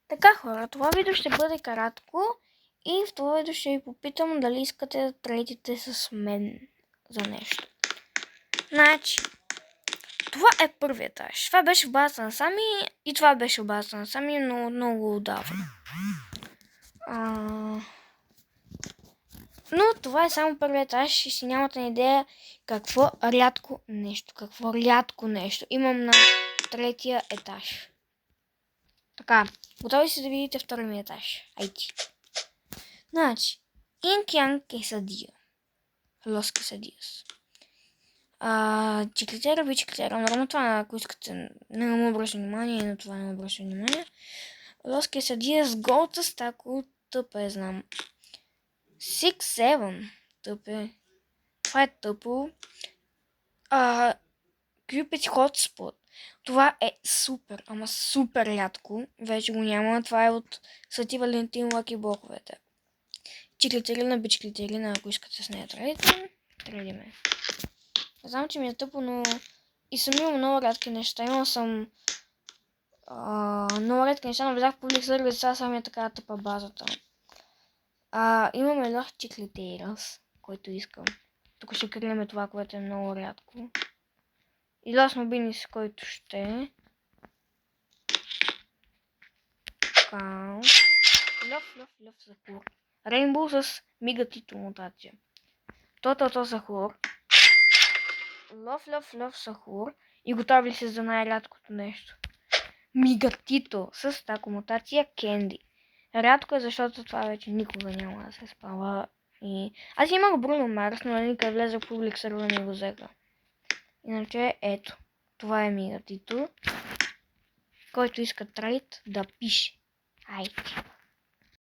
Така хора, това видео ще бъде кратко и в това видео ще ви попитам дали искате да третите с мен за нещо. Значи, това е първият етаж. Това беше в базата на Сами и това беше в базата на Сами, но много отдавна. Но това е само първият етаж и си нямате идея какво рядко нещо имам на третия етаж. Така, готови си да видите втория етаж. Айде. Значи, Инк-Янг Quesadilla. Los Quesadillas. Чиклетера, бичиклетера. Нормално това, ако искате, не му обръща внимание, на това не му обръща внимание. Los Quesadillas Gold с тако тъпе, знам. 6-7 тъпе. Това е тъпо. Cupid Hotspot. Това е супер, ама супер рядко. Вече го няма. Това е от Свети Валентин Лаки блоковете. Чиклетерина, бичиклетерина, ако искате с нея тредиме. Знам, че ми е тъпо, но и съм имал много рядки неща. Имал съм много рядки неща, но влезах в публик сервис, сега само е така тъпа базата. Имаме Los Chicleteras, който искам. Тук ще крием това, което е много рядко. И Los Mobinis, който ще така. Лъв Сахур. Рейнбоу с Мигатито мутация. Тото Сахур. Лъв Сахур. И готови ли се за най-рядкото нещо? Мигатито с тако мутация Кенди. Рядко е, защото това вече никога няма да се спава. И аз имах Бруно Марс, но никъде влезе в публик сервер не го взеха. Иначе ето. Това е Мигатито. Който иска трейд да пише. Айде.